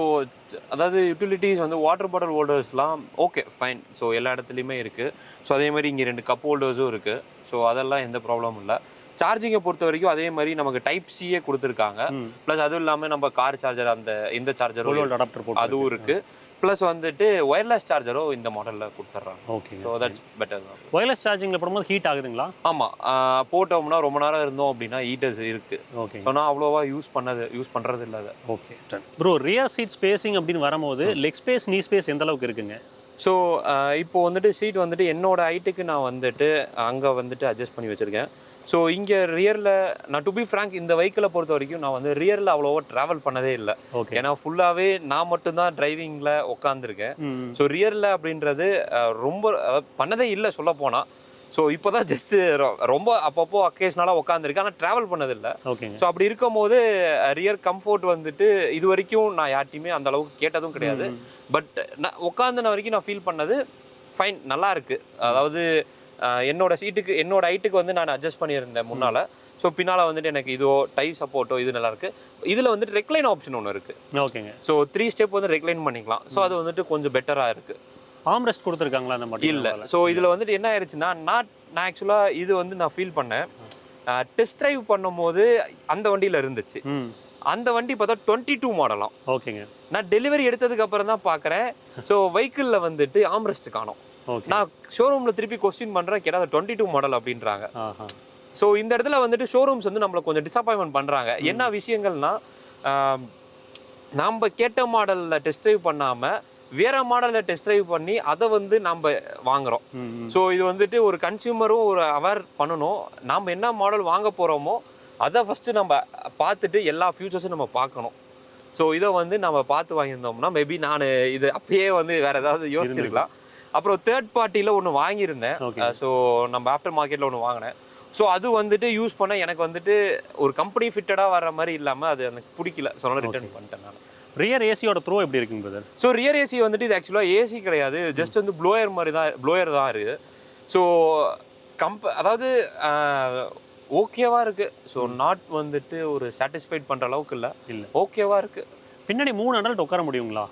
அதாவது யூட்டிலிட்டிஸ் வந்து வாட்டர் பாட்டில் ஹோல்டர்ஸ்லாம் ஓகே ஃபைன். ஸோ எல்லா இடத்துலையுமே இருக்குது. ஸோ அதே மாதிரி இங்கே 2 கப் ஹோல்டர்ஸும் இருக்குது. ஸோ அதெல்லாம் எந்த ப்ராப்ளமும் இல்லை. சார்ஜிங்கை பொறுத்த வரைக்கும் அதே மாதிரி நமக்கு டைப் சியே கொடுத்துருக்காங்க. ப்ளஸ் அதுவும் இல்லாமல் நம்ம கார் சார்ஜர் அந்த இந்த சார்ஜரும் அடாப்டர் அதுவும் இருக்குது. ப்ளஸ் வந்துட்டு ஒயர்லெஸ் சார்ஜரும் இந்த மாடலில் கொடுத்துட்றாங்க. ஓகே. ஸோ தட்ஸ் பெட்டர் தான். ஒயர்லெஸ் சார்ஜிங்கில் போடும்போது ஹீட் ஆகுதுங்களா? ஆமாம், போட்டோம்னா ரொம்ப நேரம் இருந்தோம் அப்படின்னா ஹீட்டர்ஸ் இருக்குது. ஓகே. ஸோ நான் அவ்வளோவா யூஸ் பண்ணுறது இல்லை அதை. Okay bro, rear seat spacing அப்படின்னு வரும்போது லெக் ஸ்பேஸ், நீ ஸ்பேஸ் எந்த அளவுக்கு இருக்குங்க? ஸோ இப்போ வந்துட்டு சீட் வந்துட்டு என்னோட ஹைட்டுக்கு நான் வந்துட்டு அங்கே வந்துட்டு அட்ஜஸ்ட் பண்ணி வச்சுருக்கேன். ஸோ இங்கே ரியரில் நான் டு பி ஃப்ராங்க் இந்த வெஹிக்கிளை பொறுத்த வரைக்கும் நான் வந்து ரியரில் அவ்வளோவா ட்ராவல் பண்ணதே இல்லை. ஏன்னா ஃபுல்லாகவே நான் மட்டும்தான் டிரைவிங்கில் உட்காந்துருக்கேன். ஸோ ரியரில் அப்படின்றது ரொம்ப பண்ணதே இல்லை சொல்ல போனால். ஸோ இப்போ தான் ஜஸ்ட்டு ரொம்ப அப்பப்போ அக்கேஷனலாக உட்காந்துருக்கேன், ஆனால் ட்ராவல் பண்ணதில்லை. ஸோ அப்படி இருக்கும் போது ரியர் கம்ஃபோர்ட் வந்துட்டு இது வரைக்கும் நான் யார்ட்டையுமே அந்த அளவுக்கு கேட்டதும் கிடையாது. பட் நான் உட்காந்துன வரைக்கும் நான் ஃபீல் பண்ணது ஃபைன், நல்லா இருக்குது. அதாவது என்னோட சீட்டுக்கு என்னோட ஹைட்டுக்கு வந்து நான் அட்ஜஸ்ட் பண்ணியிருந்தேன் முன்னால். ஸோ பின்னால் வந்துட்டு எனக்கு இதோ டை சப்போர்ட்டோ இது நல்லாயிருக்கு. இதில் வந்துட்டு ரெக்லைன் ஆப்ஷன் ஒன்று இருக்குது. ஓகேங்க. ஸோ 3 ஸ்டெப் வந்து ரெக்லைன் பண்ணிக்கலாம். ஸோ அது வந்துட்டு கொஞ்சம் பெட்டராக இருக்குது. ஆம்ரெஸ்ட் கொடுத்துருக்காங்களா அந்த மாதிரி? இல்லை. ஸோ இதில் வந்துட்டு என்ன ஆயிடுச்சுன்னா, நான் ஆக்சுவலாக இது வந்து நான் ஃபீல் பண்ணேன், டெஸ்ட் ட்ரைவ் பண்ணும்போது அந்த வண்டியில் இருந்துச்சு. அந்த வண்டி பார்த்தா 22 மாடலாம். ஓகேங்க. நான் டெலிவரி எடுத்ததுக்கு அப்புறம் தான் பார்க்குறேன், ஸோ வெஹிக்கிளில் வந்துட்டு ஆம்ரெஸ்ட் காணோம். நான் ஷோரூமில் திருப்பி கொஸ்டின் பண்ணுறேன், கேட்டால் 22 மாடல் அப்படின்றாங்க. ஸோ இந்த இடத்துல வந்துட்டு ஷோரூம்ஸ் வந்து நம்மளை கொஞ்சம் டிசப்பாயின்மெண்ட் பண்ணுறாங்க. என்ன விஷயங்கள்னா, நம்ம கேட்ட மாடலில் டெஸ்ட் ட்ரைவ் பண்ணாமல் வேற மாடலில் டெஸ்ட் ட்ரைவ் பண்ணி அதை வந்து நம்ம வாங்குகிறோம். ஸோ இது வந்துட்டு ஒரு கன்சியூமரும் ஒரு அவேர் பண்ணணும். நாம் என்ன மாடல் வாங்க போகிறோமோ அதை ஃபஸ்ட்டு நம்ம பார்த்துட்டு எல்லா ஃபியூச்சர்ஸும் நம்ம பார்க்கணும். ஸோ இதை வந்து நம்ம பார்த்து வாங்கியிருந்தோம்னா மேபி நான் இது அப்பயே வந்து வேறு ஏதாவது யோசிச்சிருக்கலாம். அப்புறம் தேர்ட் பார்ட்டியில் ஒன்று வாங்கியிருந்தேன். ஸோ நம்ம ஆஃப்டர் மார்க்கெட்டில் ஒன்று வாங்கினேன். ஸோ அது வந்துட்டு யூஸ் பண்ண எனக்கு வந்துட்டு ஒரு கம்பெனி ஃபிட்டடாக வர மாதிரி இல்லாமல் அது எனக்கு பிடிக்கல. ஸோ ரிட்டர்ன் பண்ணிட்டேன் நான். ரியர் ஏசியோட த்ரோ எப்படி இருக்குங்க பிரதர்? ஸோ ரியர் ஏசி வந்துட்டு இது ஆக்சுவலாக ஏசி கிடையாது, ஜஸ்ட் வந்து ப்ளோயர் மாதிரி தான், ப்ளோயர் தான் இருக்குது. ஸோ அதாவது ஓகேவா இருக்குது. ஸோ நாட் வந்துட்டு ஒரு சாட்டிஸ்ஃபைட் பண்ணுற அளவுக்கு இல்லை, ஓகேவா இருக்குது. பின்னாடி 3 அடல்ட் உட்கார முடியுங்களா?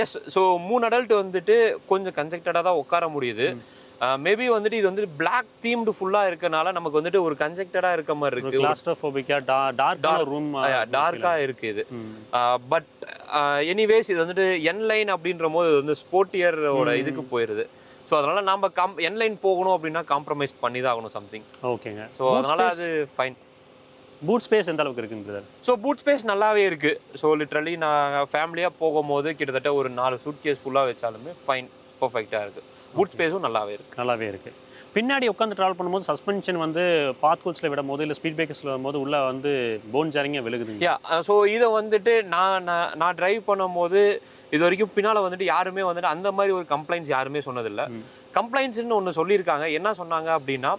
எஸ். ஸோ 3 அடல்ட் வந்துட்டு கொஞ்சம் கன்ஜெக்டடாக தான் உட்கார முடியுது. மேபி வந்துட்டு இது வந்து பிளாக் தீம்டு ஃபுல்லாக இருக்கனால நமக்கு வந்துட்டு ஒரு கன்ஜெக்டடாக இருக்க மாதிரி இருக்குது. கிளாஸ்ட்ரோஃபோபிக்கா டார்க் ரூம் டார்க்காக இருக்குது இது. பட் எனிவேஸ் இது வந்துட்டு என் லைன் அப்படின்ற போது இது வந்து ஸ்போர்ட்டியரோட இதுக்கு போயிடுது. ஸோ அதனால் நம்ம என் லைன் போகணும் அப்படின்னா காம்ப்ரமைஸ் பண்ணி தான் ஆகணும் சம்திங். ஓகேங்க. ஸோ அதனால் அது ஃபைன். பூட் ஸ்பேஸ் எந்த அளவுக்கு இருக்குங்க பிரதர்? ஸோ பூட் ஸ்பேஸ் நல்லாவே இருக்குது. ஸோ லிட்ரலி நான் ஃபேமிலியாக போகும்போது கிட்டத்தட்ட ஒரு 4 சூட்கேஸ் ஃபுல்லாக வச்சாலுமே ஃபைன், பர்ஃபெக்டாக இருக்குது. பூட் ஸ்பேஸும் நல்லாவே இருக்குது. பின்னாடி உட்காந்து ட்ராவல் பண்ணும்போது சஸ்பென்ஷன் வந்து பாத் கூல்ஸில் விடும் போது இல்லை ஸ்பீட் பிரேக்கர்ஸில் வரும்போது உள்ளே வந்து போன் ஜாரிங்காக விழுகுதுங்க. ஸோ இதை வந்துட்டு நான் ட்ரைவ் பண்ணும்போது இது வரைக்கும் பின்னால் வந்துட்டு யாருமே வந்துட்டு அந்த மாதிரி ஒரு கம்ப்ளைண்ட்ஸ் யாருமே சொன்னதில்லை. கம்ப்ளைண்ட்ஸ்ன்னு ஒன்று சொல்லியிருக்காங்க. என்ன சொன்னாங்க அப்படின்னா,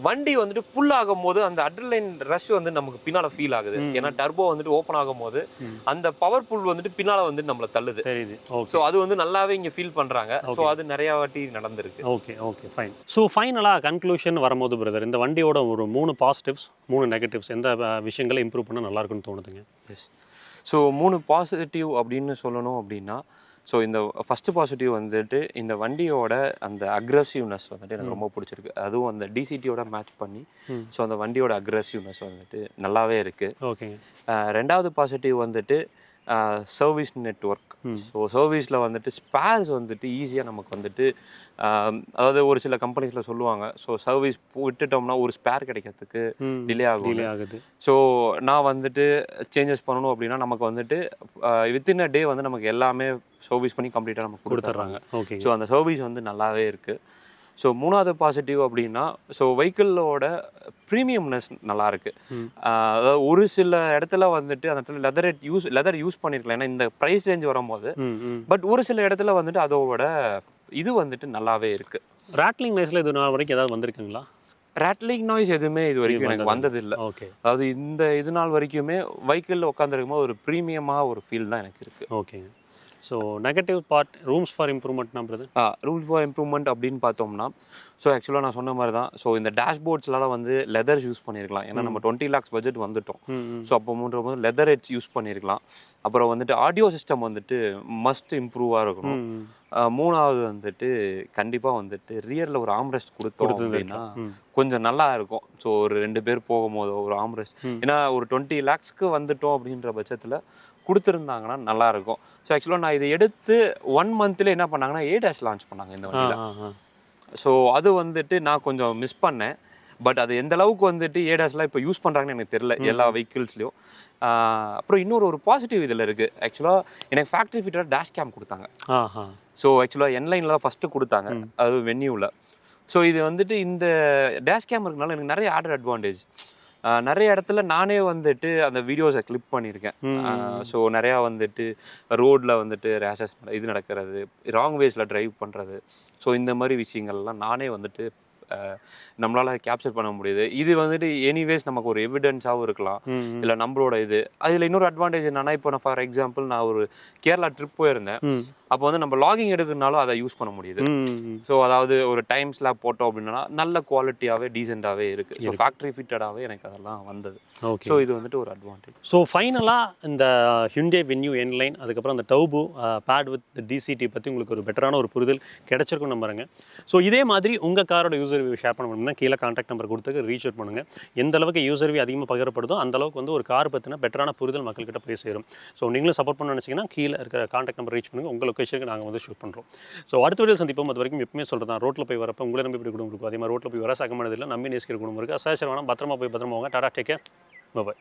வண்டி வந்துட்டு புல் ஆகும் போது அந்த அட்ரினலைன் ரஷ் வந்து நமக்கு பின்னால ஃபீல் ஆகுது. ஏன்னா டர்போ வந்துட்டு ஓப்பன் ஆகும் போது அந்த பவர் புல் வந்துட்டு பின்னால வந்து நம்மள தள்ளுது. தெரியுது. ஸோ அது வந்து நல்லாவே இங்க ஃபீல் பண்றாங்க. ஸோ அது நிறைய வாட்டி நடந்திருக்கு. Okay okay fine. ஸோ ஃபைனலாக கன்க்ளூஷன் வரும்போது பிரதர், இந்த வண்டியோட ஒரு 3 பாசிட்டிவ்ஸ் 3 நெகட்டிவ்ஸ் எந்த விஷயங்களை இம்ப்ரூவ் பண்ண நல்லா இருக்குன்னு தோணுதுங்க? எஸ். ஸோ 3 பாசிட்டிவ் அப்படின்னு சொல்லணும் அப்படின்னா, ஸோ இந்த ஃபஸ்ட்டு பாசிட்டிவ் வந்துட்டு இந்த வண்டியோட அந்த அக்ரெசிவ்னஸ் வந்துட்டு எனக்கு ரொம்ப பிடிச்சிருக்கு. அதுவும் அந்த டிசிடியோட மேட்ச் பண்ணி ஸோ அந்த வண்டியோட அக்ரெசிவ்னஸ் வந்துட்டு நல்லாவே இருக்குது. ஓகேங்க. 2வது பாசிட்டிவ் வந்துட்டு சர்வீஸ் நெட்வொர்க். ஸோ சர்வீஸில் வந்துட்டு ஸ்பேர்ஸ் வந்துட்டு ஈஸியாக நமக்கு வந்துட்டு அதாவது ஒரு சில கம்பெனிஸில் சொல்லுவாங்க, ஸோ சர்வீஸ் விட்டுட்டோம்னா ஒரு ஸ்பேர் கிடைக்கிறதுக்கு டிலே ஆகுது. ஸோ நான் வந்துட்டு சேஞ்சஸ் பண்ணணும் அப்படின்னா நமக்கு வந்துட்டு வித்தின் அ டே வந்து நமக்கு எல்லாமே சர்வீஸ் பண்ணி கம்ப்ளீட்டாக நமக்கு கொடுத்துட்றாங்க. ஓகே. ஸோ அந்த சர்வீஸ் வந்து நல்லாவே இருக்குது. ஸோ 3வது பாசிட்டிவ் அப்படின்னா, ஸோ வெஹிக்கிளோட ப்ரீமியம்னஸ் நல்லா இருக்குது. அதாவது ஒரு சில இடத்துல வந்துட்டு அந்த இடத்துல லெதர் யூஸ் பண்ணியிருக்கலாம், ஏன்னா இந்த ப்ரைஸ் ரேஞ்ச் வரும்போது. பட் ஒரு சில இடத்துல வந்துட்டு அதோட இது வந்துட்டு நல்லாவே இருக்குது. ராட்லிங் நாய்ஸில் இது நாள் வரைக்கும் ஏதாவது வந்திருக்குங்களா? ராட்லிங் நாய்ஸ் எதுவுமே இது வரைக்கும் எனக்கு வந்ததில்லை. ஓகே. அதாவது இந்த இது நாள் வரைக்குமே வெஹிக்கிளில் உட்காந்துருக்கும் போது ஒரு ப்ரீமியமாக ஒரு ஃபீல் தான் எனக்கு இருக்குது. ஓகேங்க. So negative part, rooms for improvement brother? Rules for improvement அப்படின்னு பார்த்தோம்னா, ஸோ ஆக்சுவலாக நான் சொன்ன மாதிரி தான். ஸோ இந்த டேஷ்போர்ட்ஸ்லாம் வந்து லெதர் யூஸ் பண்ணியிருக்கலாம். ஏன்னா நம்ம 20 lakhs பட்ஜெட் வந்துட்டோம். ஸோ அப்போ போது லெதர் எட்ஜ் யூஸ் பண்ணியிருக்கலாம். அப்புறம் வந்துட்டு ஆடியோ சிஸ்டம் வந்துட்டு மஸ்ட் இம்ப்ரூவாக இருக்கணும். 3வது வந்துட்டு கண்டிப்பாக வந்துட்டு ரியரில் ஒரு ஆம்ரெஸ்ட் கொடுத்தோம் அப்படின்னா கொஞ்சம் நல்லா இருக்கும். ஸோ ஒரு 2 பேர் போகும்போதோ ஒரு ஆம்ரெஸ்ட், ஏன்னா ஒரு 20 lakhsக்கு வந்துட்டோம் அப்படின்ற பட்சத்தில் கொடுத்துருந்தாங்கன்னா நல்லாயிருக்கும். ஸோ ஆக்சுவலாக நான் இதை எடுத்து 1 monthல என்ன பண்ணாங்கன்னா A-Dash லான்ச் பண்ணாங்க இந்த வண்டியில். ஸோ அது வந்துட்டு நான் கொஞ்சம் மிஸ் பண்ணேன். பட் அது எந்த அளவுக்கு வந்துட்டு A-Dashலாம் இப்போ யூஸ் பண்ணுறாங்கன்னு எனக்கு தெரியல எல்லா வெஹிக்கிள்ஸ்லையும். அப்புறம் ஒரு பாசிட்டிவ் இதில் இருக்குது. ஆக்சுவலாக எனக்கு ஃபேக்ட்ரி ஃபிட்டடாக டேஷ் கேம் கொடுத்தாங்க. ஸோ ஆக்சுவலாக என்லைனில் தான் ஃபஸ்ட்டு கொடுத்தாங்க, அது வென்யூவில். ஸோ இது வந்துட்டு இந்த டேஷ் கேம் இருக்கனால எனக்கு நிறைய ஆடட் அட்வான்டேஜ். நிறைய இடத்துல நானே வந்துட்டு அந்த வீடியோஸை கிளிப் பண்ணியிருக்கேன். ஸோ நிறையா வந்துட்டு ரோடில் வந்துட்டு ரேஷஸ் இது நடக்கிறது, ராங் வேஸில் ட்ரைவ் பண்ணுறது, ஸோ இந்த மாதிரி விஷயங்கள்லாம் நானே வந்துட்டு நம்மளால் கேப்சர் பண்ண முடியுது. இது வந்துட்டு எனிவேஸ் நமக்கு ஒரு எவிடன்ஸாகவும் இருக்கலாம், இல்லை நம்மளோட இது. அதில் இன்னொரு அட்வான்டேஜ் என்னன்னா, இப்போ நான் ஃபார் எக்ஸாம்பிள் நான் ஒரு கேரளா ட்ரிப் போயிருந்தேன். அப்போ வந்து நம்ம லாகிங் எடுக்கிறனாலும் அதை யூஸ் பண்ண முடியுது. ஸோ அதாவது ஒரு டைம் ஸ்லாப் போட்டோம் அப்படின்னா நல்ல குவாலிட்டியாகவே டீசெண்டாகவே இருக்குது. ஸோ ஃபேக்ட்ரி ஃபிட்டடாகவே எனக்கு அதெல்லாம் வந்தது. ஸோ இது வந்துட்டு ஒரு அட்வான்டேஜ். ஸோ ஃபைனலாக இந்த Hyundai Venue N-Line, அதுக்கப்புறம் அந்த டர்போ பேட் வித் DCT பற்றி உங்களுக்கு ஒரு பெட்டரான ஒரு புரிதல் கிடைச்சிருக்கும் நம்புறேங்க. ஸோ இதே மாதிரி உங்கள் காரோட யூசர் ரிவ்யூ ஷேர் பண்ணணும்னா கீழே கான்டாக்ட் நம்பர் கொடுத்து ரீச் அவுட் பண்ணுங்கள். எந்த அளவுக்கு யூசர் ரிவ்யூ அதிகமாக பகிரப்படுதோ அந்த அளவுக்கு வந்து ஒரு கார் பற்றின பெட்டரான புரிதல் மக்கள்கிட்ட போய் சேரும். ஸோ நீங்களும் சப்போர்ட் பண்ண நினச்சிங்கன்னா கீழே இருக்கிற கான்டாக்ட் நம்பர் ரீச் பண்ணுங்கள். உங்கள் லொக்கேஷனுக்கு நாங்கள் வந்து ஷூட் பண்ணுறோம். ஸோ அடுத்த வீடியோ சந்திப்போம். அது வரைக்கும் எப்பவுமே சொல்கிறேன், ரோட்டில் போய் வரப்போ உங்களை நம்பி இப்படி குடும்பம் இருக்கும், அதே மாதிரி ரோட்டில் போய் வர சகமானதில்லை, நம்பி நேசிக்கிற குடும்பம் இருக்குது. அசாச்சரமான பத்திரமா போய் பத்திரமா வாங்க. Tata, take care, by.